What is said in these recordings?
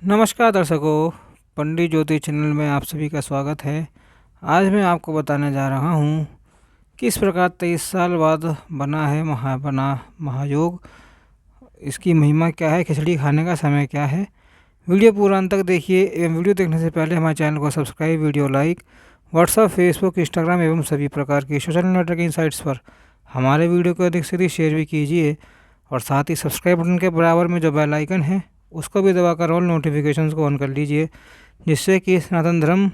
नमस्कार दर्शकों, पंडित ज्योति चैनल में आप सभी का स्वागत है। आज मैं आपको बताने जा रहा हूँ किस प्रकार 23 साल बाद बना है महायोग। इसकी महिमा क्या है, खिचड़ी खाने का समय क्या है। वीडियो पूरा अंत तक देखिए एवं वीडियो देखने से पहले हमारे चैनल को subscribe, video like, WhatsApp, Facebook, Instagram एवं सभी प्रकार की सोशल नेटवर्किंग साइट्स पर हमारे वीडियो को अधिक से अधिक शेयर भी कीजिए और साथ ही सब्सक्राइब बटन के बराबर में जो बेल आइकन है उसको भी दबाकर ऑल नोटिफिकेशंस को ऑन कर लीजिए, जिससे कि सनातन धर्म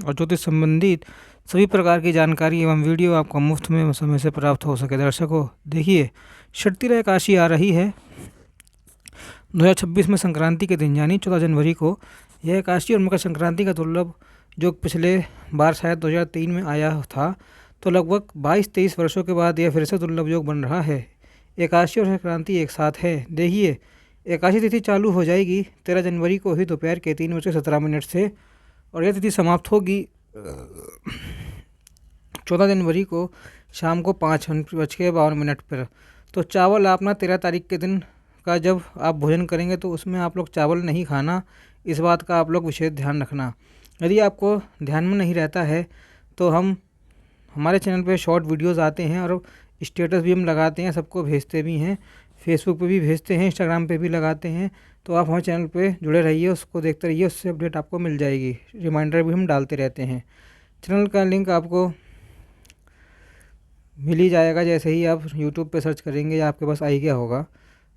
और ज्योतिष संबंधित सभी प्रकार की जानकारी एवं वीडियो आपको मुफ्त में समय से प्राप्त हो सके। दर्शकों देखिए, षष्ठी एकादशी आ रही है 2026 में संक्रांति के दिन यानी 14 जनवरी को। यह एकादशी और मकर संक्रांति का दुर्लभ जो पिछले बार शायद 2003 में आया था, तो लगभग 22-23 वर्षों के बाद यह फिर से दुर्लभ योग बन रहा है। एकादशी और संक्रांति एक साथ है। देखिए, एकादशी तिथि चालू हो जाएगी 13 जनवरी को ही दोपहर के 3:17 से और यह तिथि समाप्त होगी 14 जनवरी को शाम को 5:52 पर। तो चावल आप ना 13 तारीख के दिन का जब आप भोजन करेंगे तो उसमें आप लोग चावल नहीं खाना, इस बात का आप लोग विशेष ध्यान रखना। यदि आपको ध्यान में नहीं रहता है तो हमारे चैनल पे शॉर्ट वीडियोज़ आते हैं और स्टेटस भी हम लगाते हैं, सबको भेजते भी हैं, फेसबुक पे भी भेजते हैं, इंस्टाग्राम पे भी लगाते हैं। तो आप हमारे चैनल पे जुड़े रहिए, उसको देखते रहिए, उससे अपडेट आपको मिल जाएगी। रिमाइंडर भी हम डालते रहते हैं। चैनल का लिंक आपको मिल ही जाएगा, जैसे ही आप यूट्यूब पे सर्च करेंगे या आपके पास आई गया होगा।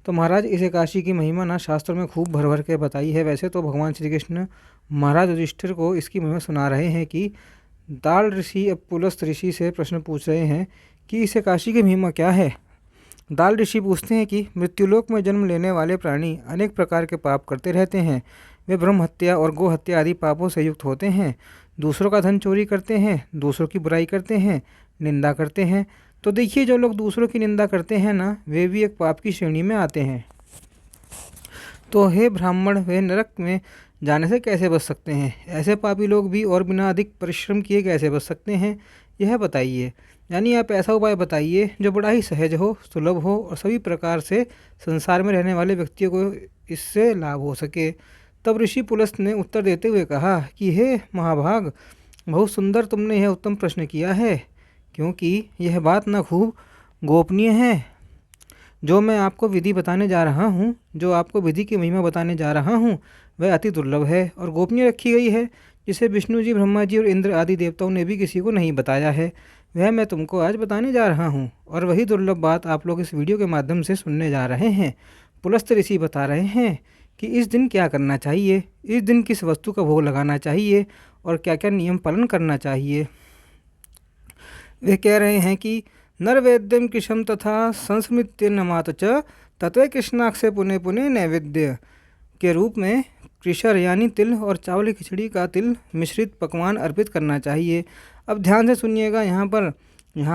तो महाराज, इस एकादशी की महिमा ना शास्त्रों में खूब भर भर के बताई है। वैसे तो भगवान श्री कृष्ण महाराज युधिष्ठिर को इसकी महिमा सुना रहे हैं कि दाल ऋषि अब पुलस्त ऋषि से प्रश्न पूछ रहे हैं कि इस एकादशी की महिमा क्या है। दाल ऋषि पूछते हैं कि मृत्युलोक में जन्म लेने वाले प्राणी अनेक प्रकार के पाप करते रहते हैं। वे ब्रह्म हत्या और गो हत्या आदि पापों से युक्त होते हैं, दूसरों का धन चोरी करते हैं, दूसरों की बुराई करते हैं, निंदा करते हैं। तो देखिए, जो लोग दूसरों की निंदा करते हैं ना, वे भी एक पाप की श्रेणी में आते हैं। तो हे ब्राह्मण, वे नरक में जाने से कैसे बच सकते हैं? ऐसे पापी लोग भी और बिना अधिक परिश्रम किए कैसे बच सकते हैं, यह बताइए। यानी आप ऐसा उपाय बताइए जो बड़ा ही सहज हो, सुलभ हो और सभी प्रकार से संसार में रहने वाले व्यक्तियों को इससे लाभ हो सके। तब ऋषि पुलस्त ने उत्तर देते हुए कहा कि हे महाभाग, बहुत सुंदर तुमने यह उत्तम प्रश्न किया है, क्योंकि यह बात न खूब गोपनीय है। जो मैं आपको विधि बताने जा रहा हूँ, जो आपको विधि की महिमा बताने जा रहा हूँ, वह अति दुर्लभ है और गोपनीय रखी गई है, जिसे विष्णु जी, ब्रह्मा जी और इंद्र आदि देवताओं ने भी किसी को नहीं बताया है। वह मैं तुमको आज बताने जा रहा हूँ और वही दुर्लभ बात आप लोग इस वीडियो के माध्यम से सुनने जा रहे हैं। पुलस्त ऋषि बता रहे हैं कि इस दिन क्या करना चाहिए, इस दिन किस वस्तु का भोग लगाना चाहिए और क्या क्या नियम पालन करना चाहिए। वे कह रहे हैं कि नरवेद्यम कृषम तथा संस्मृत्य नमात च तत्व कृष्णाक्ष पुण्य पुण्य नैवेद्य के रूप में कृषर यानी तिल और चावल की खिचड़ी का तिल मिश्रित पकवान अर्पित करना चाहिए। अब ध्यान से सुनिएगा, यहाँ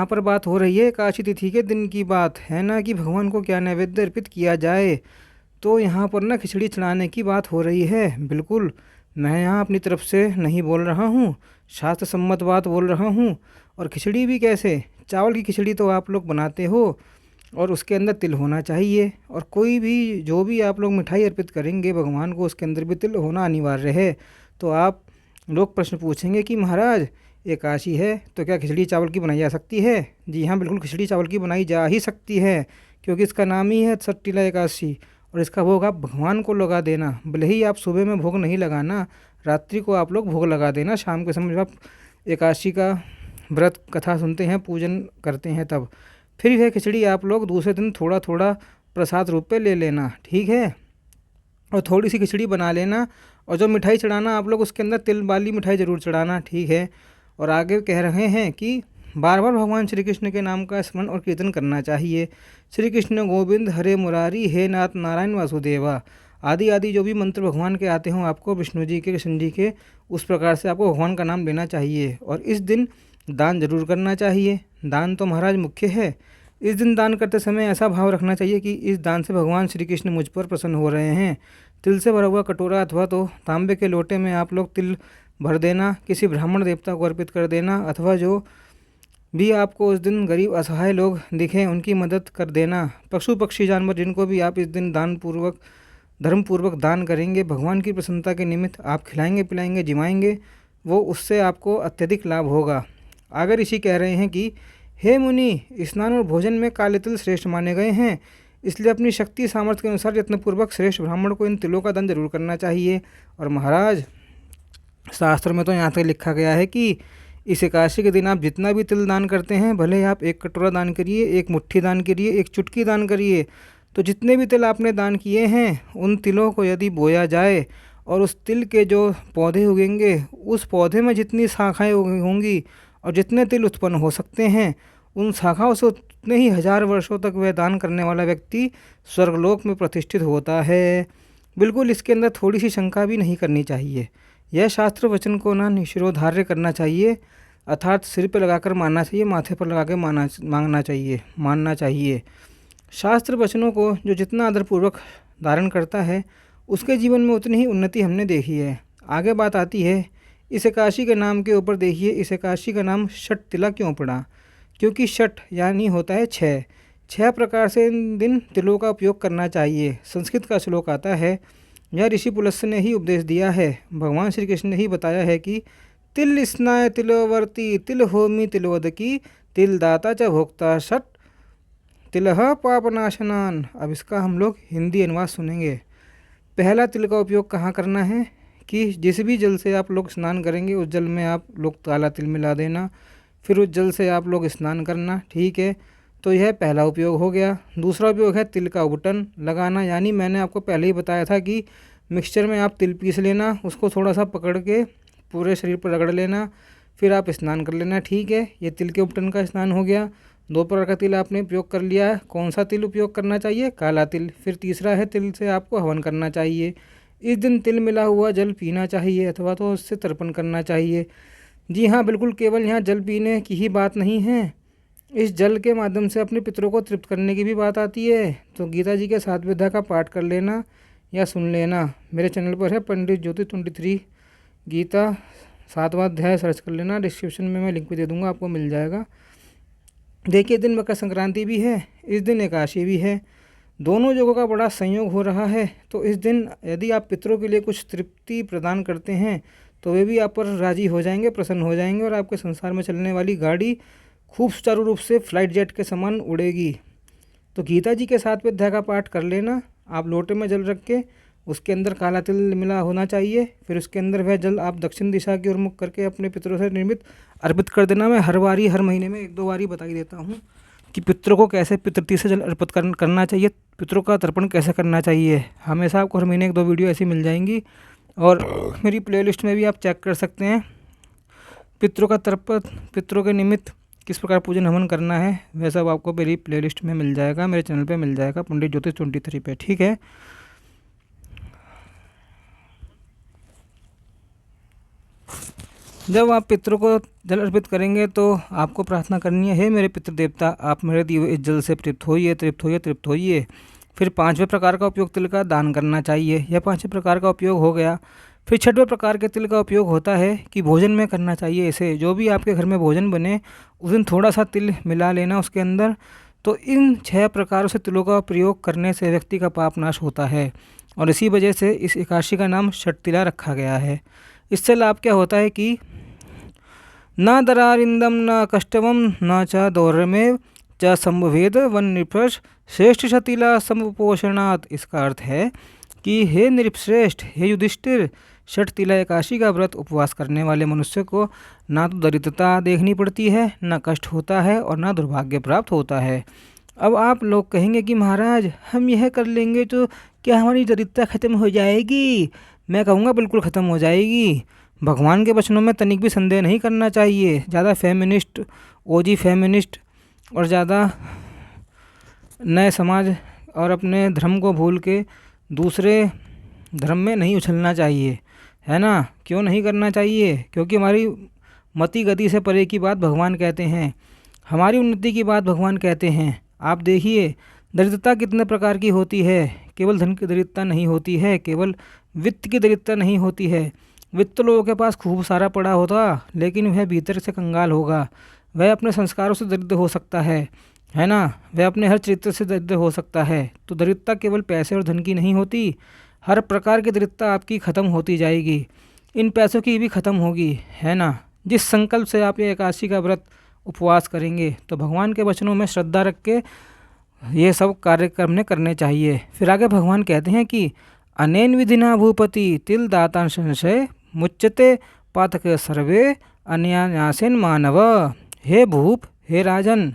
पर बात हो रही है एकादशी तिथि के दिन की बात है ना, कि भगवान को क्या नैवेद्य अर्पित किया जाए। तो यहाँ पर ना खिचड़ी चढ़ाने की बात हो रही है। बिल्कुल, मैं यहाँ अपनी तरफ से नहीं बोल रहा हूँ, शास्त्र सम्मत बात बोल रहा हूँ। और खिचड़ी भी कैसे, चावल की खिचड़ी तो आप लोग बनाते हो और उसके अंदर तिल होना चाहिए, और कोई भी जो भी आप लोग मिठाई अर्पित करेंगे भगवान को, उसके अंदर भी तिल होना अनिवार्य है। तो आप लोग प्रश्न पूछेंगे कि महाराज, एकादशी है तो क्या खिचड़ी चावल की बनाई जा सकती है? जी हाँ, बिल्कुल खिचड़ी चावल की बनाई जा ही सकती है, क्योंकि इसका नाम ही है षष्ठी एकादशी। और इसका भोग आप भगवान को लगा देना। भले ही आप सुबह में भोग नहीं लगाना, रात्रि को आप लोग भोग लगा देना। शाम के समय जब आप एकादशी का व्रत कथा सुनते हैं, पूजन करते हैं, तब फिर यह खिचड़ी आप लोग दूसरे दिन थोड़ा थोड़ा प्रसाद रूप पे ले लेना, ठीक है। और थोड़ी सी खिचड़ी बना लेना, और जो मिठाई चढ़ाना आप लोग उसके अंदर तिल वाली मिठाई ज़रूर चढ़ाना, ठीक है। और आगे कह रहे हैं कि बार बार भगवान श्री कृष्ण के नाम का स्मरण और कीर्तन करना चाहिए। श्री कृष्ण गोविंद हरे मुरारी, हे नाथ नारायण वासुदेवा आदि आदि जो भी मंत्र भगवान के आते हों आपको, विष्णु जी के, कृष्ण जी के, उस प्रकार से आपको भगवान का नाम लेना चाहिए। और इस दिन दान जरूर करना चाहिए। दान तो महाराज मुख्य है। इस दिन दान करते समय ऐसा भाव रखना चाहिए कि इस दान से भगवान श्री कृष्ण मुझ पर प्रसन्न हो रहे हैं। तिल से भरा हुआ कटोरा अथवा तो तांबे के लोटे में आप लोग तिल भर देना, किसी ब्राह्मण देवता को अर्पित कर देना, अथवा जो भी आपको उस दिन गरीब असहाय लोग दिखें उनकी मदद कर देना। पशु पक्षी जानवर जिनको भी आप इस दिन दान पूर्वक धर्मपूर्वक दान करेंगे, भगवान की प्रसन्नता के निमित्त आप खिलाएंगे पिलाएंगे जिमाएंगे, वो उससे आपको अत्यधिक लाभ होगा। आगे ऋषि कह रहे हैं कि हे मुनि, स्नान और भोजन में काले तिल श्रेष्ठ माने गए हैं, इसलिए अपनी शक्ति सामर्थ्य के अनुसार यत्नपूर्वक श्रेष्ठ ब्राह्मण को इन तिलों का दान जरूर करना चाहिए। और महाराज, शास्त्र में तो यहाँ तक लिखा गया है कि इस एकादशी के दिन आप जितना भी तिल दान करते हैं, भले आप 1 कटोरा दान करिए, 1 मुट्ठी दान करिए, 1 चुटकी दान करिए, तो जितने भी तिल आपने दान किए हैं उन तिलों को यदि बोया जाए और उस तिल के जो पौधे उगेंगे, उस पौधे में जितनी शाखाएँ होंगी और जितने तिल उत्पन्न हो सकते हैं, उन शाखाओं से उतने ही 1000 वर्षों तक वह दान करने वाला व्यक्ति स्वर्गलोक में प्रतिष्ठित होता है। बिल्कुल इसके अंदर थोड़ी सी शंका भी नहीं करनी चाहिए। यह शास्त्र वचन को ना निशिरोधार्य करना चाहिए, अर्थात सिर पे लगाकर मानना चाहिए, माथे पर लगा के मानना चाहिए। शास्त्र वचनों को जो जितना आदरपूर्वक धारण करता है, उसके जीवन में उतनी ही उन्नति हमने देखी है। आगे बात आती है इस एकादशी के नाम के ऊपर। देखिए, इस एकादशी का नाम षट तिला क्यों पड़ा? क्योंकि षट यानी होता है 6 प्रकार से इन दिन तिलों का उपयोग करना चाहिए। संस्कृत का श्लोक आता है, यह ऋषि पुलस्त्य ने ही उपदेश दिया है। भगवान श्री कृष्ण ने ही बताया है कि तिल स्नाय तिलोवर्ती तिल होमी तिलोदकी तिल दाता च भोक्ता षट तिलह पापनाशनान। अब इसका हम लोग हिंदी अनुवाद सुनेंगे। पहला तिल का उपयोग कहाँ करना है कि जिस भी जल से आप लोग स्नान करेंगे उस जल में आप लोग काला तिल मिला देना, फिर उस जल से आप लोग स्नान करना, ठीक है। तो यह पहला उपयोग हो गया। दूसरा उपयोग है तिल का उबटन लगाना, यानी मैंने आपको पहले ही बताया था कि मिक्सचर में आप तिल पीस लेना, उसको थोड़ा सा पकड़ के पूरे शरीर पर रगड़ लेना, फिर आप स्नान कर लेना, ठीक है। ये तिल के उबटन का स्नान हो गया। 2 प्रकार का तिल आपने उपयोग कर लिया है। कौन सा तिल उपयोग करना चाहिए? काला तिल। फिर तीसरा है तिल से आपको हवन करना चाहिए। इस दिन तिल मिला हुआ जल पीना चाहिए अथवा तो उससे तर्पण करना चाहिए। जी हाँ, बिल्कुल केवल यहाँ जल पीने की ही बात नहीं है, इस जल के माध्यम से अपने पितरों को तृप्त करने की भी बात आती है। तो गीता जी के 7वें अध्याय का पाठ कर लेना या सुन लेना। मेरे चैनल पर है पंडित ज्योति 23 गीता 7वां अध्याय, सर्च कर लेना। डिस्क्रिप्शन में मैं लिंक भी दे दूँगा, आपको मिल जाएगा। देखिए, दिन मकर संक्रांति भी है, इस दिन एकादशी भी है, दोनों जगहों का बड़ा संयोग हो रहा है। तो इस दिन यदि आप पितरों के लिए कुछ तृप्ति प्रदान करते हैं तो वे भी आप पर राजी हो जाएंगे, प्रसन्न हो जाएंगे और आपके संसार में चलने वाली गाड़ी खूब सुचारू रूप से फ्लाइट जेट के समान उड़ेगी। तो गीता जी के 7वें अध्याय का पाठ कर लेना। आप लोटे में जल रख के उसके अंदर काला तिल मिला होना चाहिए, फिर उसके अंदर वह जल आप दक्षिण दिशा की ओर मुख करके अपने पितरों से निर्मित अर्पित कर देना। मैं हर महीने में 1-2 बारी बता ही देता हूँ कि पितरों को कैसे पितृति से जल अर्पित करना चाहिए, पितरों का तर्पण कैसे करना चाहिए। हमेशा आपको हर महीने 1-2 वीडियो ऐसी मिल जाएंगी और मेरी प्लेलिस्ट में भी आप चेक कर सकते हैं। पितरों का तर्पण, पितरों के निमित्त किस प्रकार पूजन हवन करना है, वह सब आपको मेरी प्लेलिस्ट में मिल जाएगा, मेरे चैनल पे मिल जाएगा, पंडित ज्योतिष 23 पे, ठीक है। जब आप पितरों को जल अर्पित करेंगे तो आपको प्रार्थना करनी है, हे मेरे पितृ देवता, आप मेरे दिए हुए इस जल से तृप्त होइए। फिर 5वें प्रकार का उपयोग तिल का दान करना चाहिए। यह 5वें प्रकार का उपयोग हो गया। फिर 6वें प्रकार के तिल का उपयोग होता है कि भोजन में करना चाहिए इसे। जो भी आपके घर में भोजन बने उस दिन थोड़ा सा तिल मिला लेना उसके अंदर। तो इन 6 प्रकारों से तिलों का प्रयोग करने से व्यक्ति का पाप नाश होता है और इसी वजह से इस एकादशी का नाम षट तिला रखा गया है। इससे लाभ क्या होता है कि न दरारिंदम न कष्टवम न च दौर्यमेव च संभवेद वन नृपश्रेष्ठ श्रेष्ठ शतिला समपोषणात्। इसका अर्थ है कि हे नृपश्रेष्ठ, हे युधिष्ठिर, षट तिला एकादशी का व्रत उपवास करने वाले मनुष्य को ना तो दरिद्रता देखनी पड़ती है, ना कष्ट होता है और ना दुर्भाग्य प्राप्त होता है। अब आप लोग कहेंगे कि महाराज हम यह कर लेंगे तो क्या हमारी दरिद्रता खत्म हो जाएगी? मैं कहूँगा बिल्कुल ख़त्म हो जाएगी। भगवान के वचनों में तनिक भी संदेह नहीं करना चाहिए। ज़्यादा फेमिनिस्ट, ओजी फेमिनिस्ट और ज़्यादा नए समाज और अपने धर्म को भूल के दूसरे धर्म में नहीं उछलना चाहिए, है ना। क्यों नहीं करना चाहिए? क्योंकि हमारी मति गति से परे की बात भगवान कहते हैं, हमारी उन्नति की बात भगवान कहते हैं। आप देखिए दरिद्रता कितने प्रकार की होती है। केवल धन की दरिद्रता नहीं होती है, केवल वित्त की दरिद्रता नहीं होती है। वित्त लोगों के पास खूब सारा पड़ा होता लेकिन वह भीतर से कंगाल होगा। वह अपने संस्कारों से दरिद्र हो सकता है ना। वह अपने हर चरित्र से दरिद्र हो सकता है। तो दरिद्रता केवल पैसे और धन की नहीं होती। हर प्रकार की दरिद्रता आपकी ख़त्म होती जाएगी, इन पैसों की भी ख़त्म होगी, है ना। जिस संकल्प से आप ये एकादशी का व्रत उपवास करेंगे तो भगवान के वचनों में श्रद्धा रख के ये सब कार्यक्रम ने करने चाहिए। फिर आगे भगवान कहते हैं कि अनेन विधिना भूपति तिल दाता संशय मुच्यते पातक सर्वे अन्यासेन मानव। हे भूप, हे राजन,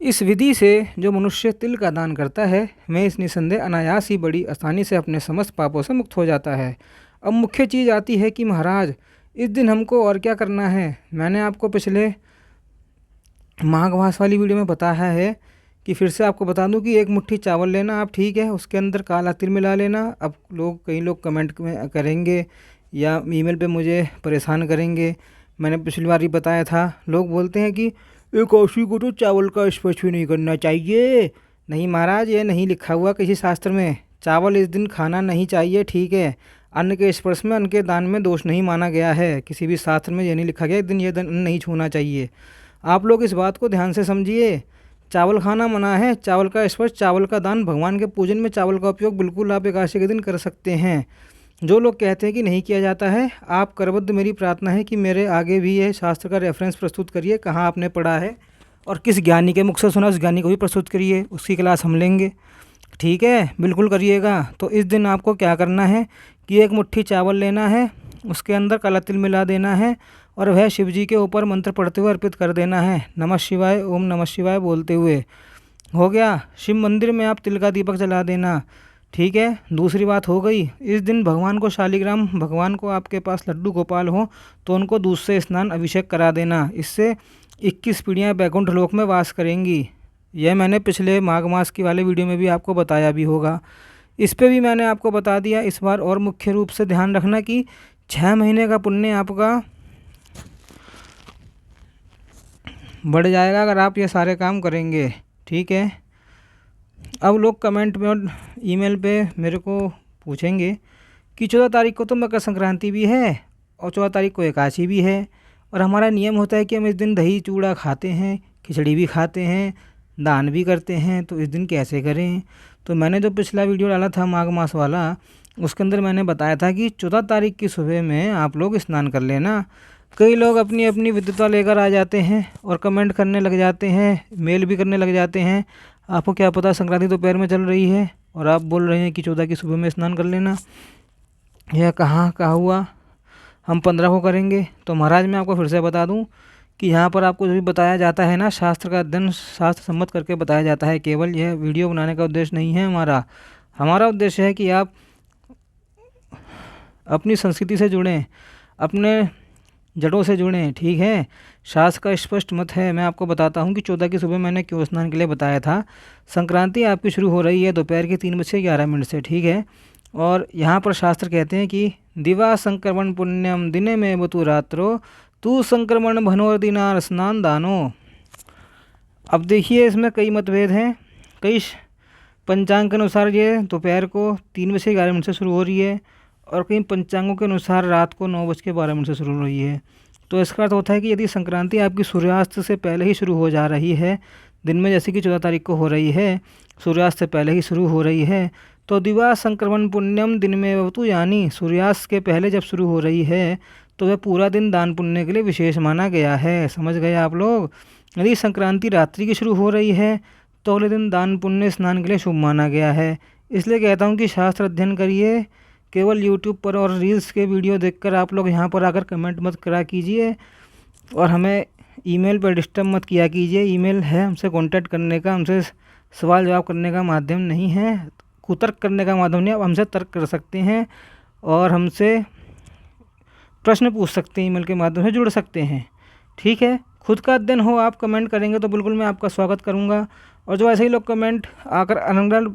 इस विधि से जो मनुष्य तिल का दान करता है वह इस निसंदेह अनायास ही बड़ी आसानी से अपने समस्त पापों से मुक्त हो जाता है। अब मुख्य चीज़ आती है कि महाराज इस दिन हमको और क्या करना है। मैंने आपको पिछले माघ मास वाली वीडियो में बताया है कि फिर से आपको बता दूं कि एक मुट्ठी चावल लेना आप, ठीक है, उसके अंदर काला तिल मिला लेना। अब कई लोग कमेंट में करेंगे या ईमेल पे मुझे परेशान करेंगे। मैंने पिछली बार ही बताया था, लोग बोलते हैं कि एकादशी को तो चावल का स्पर्श भी नहीं करना चाहिए। नहीं महाराज, ये नहीं लिखा हुआ किसी शास्त्र में, चावल इस दिन खाना नहीं चाहिए, ठीक है। अन्न के स्पर्श में, अन्न के दान में दोष नहीं माना गया है, किसी भी शास्त्र में ये नहीं लिखा गया इस दिन ये अन्न नहीं छूना चाहिए। आप लोग इस बात को ध्यान से समझिए, चावल खाना मना है, चावल का स्पर्श, चावल का दान, भगवान के पूजन में चावल का उपयोग बिल्कुल आप एकादशी के दिन कर सकते हैं। जो लोग कहते हैं कि नहीं किया जाता है, आप करबद्ध मेरी प्रार्थना है कि मेरे आगे भी ये शास्त्र का रेफरेंस प्रस्तुत करिए, कहाँ आपने पढ़ा है और किस ज्ञानी के मुख से सुना, उस ज्ञानी को भी प्रस्तुत करिए, उसकी क्लास हम लेंगे, ठीक है, बिल्कुल करिएगा। तो इस दिन आपको क्या करना है कि एक मुट्ठी चावल लेना है, उसके अंदर काला तिल मिला देना है और वह शिव जी के ऊपर मंत्र पढ़ते हुए अर्पित कर देना है, नमः शिवाय, ओम नमः शिवाय बोलते हुए। हो गया। शिव मंदिर में आप तिल का दीपक जला देना, ठीक है। दूसरी बात हो गई, इस दिन भगवान को शालिग्राम, भगवान को आपके पास लड्डू गोपाल हो तो उनको दूध से स्नान अभिषेक करा देना, इससे 21 पीढ़ियाँ बैकुंठ लोक में वास करेंगी। यह मैंने पिछले माघ मास की वाले वीडियो में भी आपको बताया भी होगा, इस पे भी मैंने आपको बता दिया इस बार। और मुख्य रूप से ध्यान रखना कि 6 महीने का पुण्य आपका बढ़ जाएगा अगर आप ये सारे काम करेंगे, ठीक है। अब लोग कमेंट में और ईमेल पे मेरे को पूछेंगे कि 14 तारीख को तो मकर संक्रांति भी है और 14 तारीख को एकादशी भी है और हमारा नियम होता है कि हम इस दिन दही चूड़ा खाते हैं, खिचड़ी भी खाते हैं, दान भी करते हैं, तो इस दिन कैसे करें। तो मैंने जो पिछला वीडियो डाला था माघ मास वाला, उसके अंदर मैंने बताया था कि 14 तारीख की सुबह में आप लोग स्नान कर लेना। कई लोग अपनी अपनी विद्वता लेकर आ जाते हैं और कमेंट करने लग जाते हैं, मेल भी करने लग जाते हैं। आपको क्या पता संक्रांति दोपहर में चल रही है और आप बोल रहे हैं कि 14 की सुबह में स्नान कर लेना। यह कहाँ हुआ, हम 15 को करेंगे। तो महाराज मैं आपको फिर से बता दूं कि यहाँ पर आपको जो भी बताया जाता है ना, शास्त्र का अध्ययन शास्त्र सम्मत करके बताया जाता है। केवल यह वीडियो बनाने का उद्देश्य नहीं है हमारा उद्देश्य है कि आप अपनी संस्कृति से जुड़ें, अपने जड़ों से जुड़ें, ठीक है। शास्त्र का स्पष्ट मत है। मैं आपको बताता हूँ कि 14 की सुबह मैंने क्यों स्नान के लिए बताया था। संक्रांति आपकी शुरू हो रही है दोपहर के 3:11 से, ठीक है। और यहाँ पर शास्त्र कहते हैं कि दिवा संक्रमण पुण्यम दिने में बतु रात्रो तू संक्रमण भनोर दिनार स्नान दानो। अब देखिए इसमें कई मतभेद हैं। कई पंचांग के अनुसार ये दोपहर को 3:11 से शुरू हो रही है और कई पंचांगों के अनुसार रात को 9:12 से शुरू हो रही है। तो इसका अर्थ होता है कि यदि संक्रांति आपकी सूर्यास्त से पहले ही शुरू हो जा रही है, दिन में जैसे कि 14 तारीख को हो रही है, सूर्यास्त से पहले ही शुरू हो रही है, तो दिवा संक्रमण पुण्यम दिन में वतु, यानी सूर्यास्त के पहले जब शुरू हो रही है तो वह पूरा दिन दान पुण्य के लिए विशेष माना गया है। समझ गए आप लोग। यदि संक्रांति रात्रि की शुरू हो रही है तो अगले दिन दान पुण्य स्नान के लिए शुभ माना गया है। इसलिए कहता हूँ कि शास्त्र अध्ययन करिए। केवल यूट्यूब पर और रील्स के वीडियो देखकर आप लोग यहाँ पर आकर कमेंट मत करा कीजिए और हमें ईमेल पर डिस्टर्ब मत किया कीजिए। ईमेल है हमसे कांटेक्ट करने का, हमसे सवाल जवाब करने का माध्यम नहीं है, कुतर्क करने का माध्यम नहीं। आप हमसे तर्क कर सकते हैं और हमसे प्रश्न पूछ सकते हैं, ईमेल के माध्यम से जुड़ सकते हैं, ठीक है। खुद का अध्ययन हो, आप कमेंट करेंगे तो बिल्कुल मैं आपका स्वागत करूँगा। और जो ऐसे ही लोग कमेंट आकर अनर्गल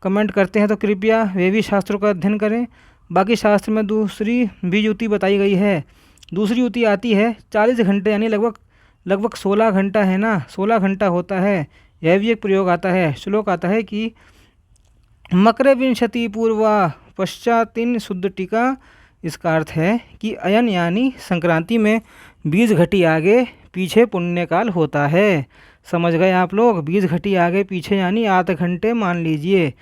कमेंट करते हैं तो कृपया वे भी शास्त्रों का अध्ययन करें। बाकी शास्त्र में दूसरी भी युति बताई गई है। दूसरी युति आती है 40 घंटे, यानी लगभग 16 घंटा है ना, 16 घंटा होता है। यह भी एक प्रयोग आता है, श्लोक आता है कि मकर विंशति पूर्वा पश्चातिन शुद्ध टीका। इसका अर्थ है कि अयन यानी संक्रांति में 20 घटी आगे पीछे पुण्यकाल होता है। समझ गए आप लोग। 20 घटी आगे पीछे यानी आध घंटे मान लीजिए।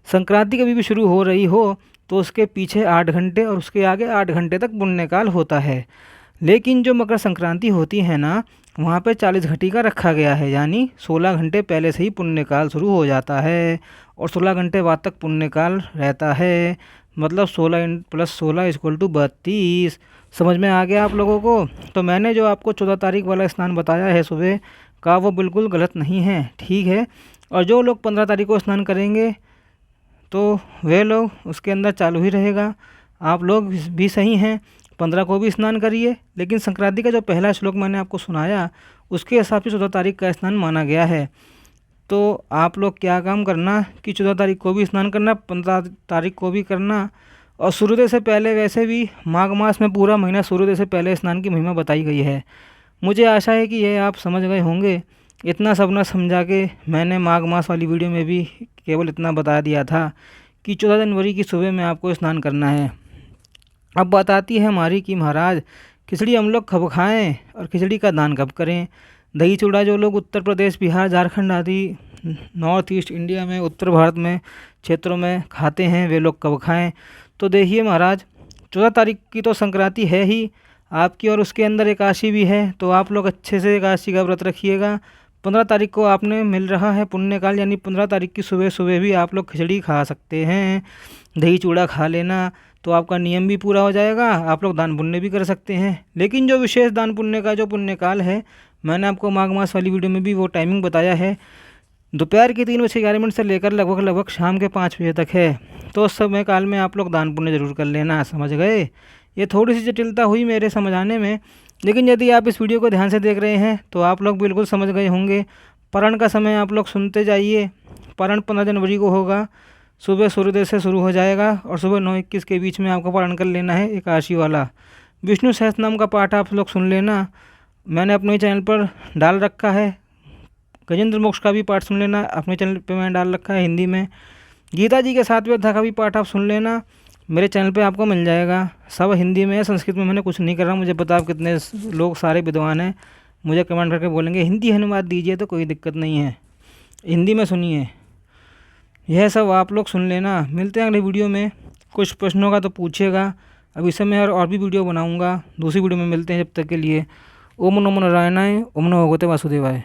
संक्रांति कभी भी शुरू हो रही हो तो उसके पीछे 8 घंटे और उसके आगे 8 घंटे तक पुण्यकाल होता है। लेकिन जो मकर संक्रांति होती है ना, वहाँ पे 40 घटिका रखा गया है, यानी 16 घंटे पहले से ही पुण्यकाल शुरू हो जाता है और 16 घंटे बाद तक पुण्यकाल रहता है। मतलब 16 + 16 = 32। समझ में आ गया आप लोगों को? तो मैंने जो आपको 14 तारीख वाला स्नान बताया है सुबह का, वो बिल्कुल गलत नहीं है, ठीक है। और जो लोग 15 तारीख को स्नान करेंगे तो वे लोग उसके अंदर चालू ही रहेगा। आप लोग भी सही हैं, 15 को भी स्नान करिए। लेकिन संक्रांति का जो पहला श्लोक मैंने आपको सुनाया उसके हिसाब से 14 तारीख का स्नान माना गया है। तो आप लोग क्या काम करना कि 14 तारीख को भी स्नान करना, 15 तारीख को भी करना। और सूर्योदय से पहले, वैसे भी माघ मास में पूरा महीना सूर्योदय से पहले स्नान की महिमा बताई गई है। मुझे आशा है कि यह आप समझ गए होंगे। इतना सब ना समझा के मैंने माघ मास वाली वीडियो में भी केवल इतना बता दिया था कि 14 जनवरी की सुबह में आपको स्नान करना है। अब बात आती है हमारी कि महाराज खिचड़ी हम लोग कब खाएं और खिचड़ी का दान कब करें। दही चूड़ा जो लोग उत्तर प्रदेश, बिहार, झारखंड आदि नॉर्थ ईस्ट इंडिया में, उत्तर भारत में क्षेत्रों में खाते हैं, वे लोग कब खाएं। तो देखिए महाराज, 14 तारीख की तो संक्रांति है ही आपकी, और उसके अंदर एकादशी भी है। तो आप लोग अच्छे से एकादशी का व्रत रखिएगा। 15 तारीख को आपने मिल रहा है पुण्यकाल, यानी 15 तारीख की सुबह सुबह भी आप लोग खिचड़ी खा सकते हैं, दही चूड़ा खा लेना, तो आपका नियम भी पूरा हो जाएगा। आप लोग दान पुण्य भी कर सकते हैं। लेकिन जो विशेष दान पुण्य का जो पुण्यकाल है, मैंने आपको माघ मास वाली वीडियो में भी वो टाइमिंग बताया है। दोपहर के 3:11 से लेकर लगभग शाम के 5 बजे तक है। तो उस समय काल में आप लोग दान पुण्य ज़रूर कर लेना, समझ गए। ये थोड़ी सी जटिलता हुई मेरे समझाने में, लेकिन यदि आप इस वीडियो को ध्यान से देख रहे हैं तो आप लोग बिल्कुल समझ गए होंगे। पारण का समय आप लोग सुनते जाइए। पारण 15 जनवरी को होगा, सुबह सूर्योदय से शुरू हो जाएगा और सुबह 9:21 के बीच में आपको पारण कर लेना है एकादशी वाला। विष्णु सहस्त्रनाम का पाठ आप लोग सुन लेना, मैंने अपने चैनल पर डाल रखा है। गजेंद्र मोक्ष का भी पाठ सुन लेना, अपने चैनल पे मैंने डाल रखा है हिंदी में। गीता जी के 7वें अध्याय का भी पाठ आप सुन लेना, मेरे चैनल पे आपको मिल जाएगा। सब हिंदी में है, संस्कृत में मैंने कुछ नहीं कर रहा। मुझे पता आप कितने लोग सारे विद्वान हैं, मुझे कमेंट करके बोलेंगे हिंदी अनुवाद दीजिए, तो कोई दिक्कत नहीं है, हिंदी में सुनिए। यह सब आप लोग सुन लेना। मिलते हैं अगली वीडियो में। कुछ प्रश्नों का तो पूछिएगा, अब इस समय और भी वीडियो बनाऊंगा। दूसरी वीडियो में मिलते हैं, जब तक के लिए ओम नमो नारायणाय, ओम नमो भगवते वासुदेवाय।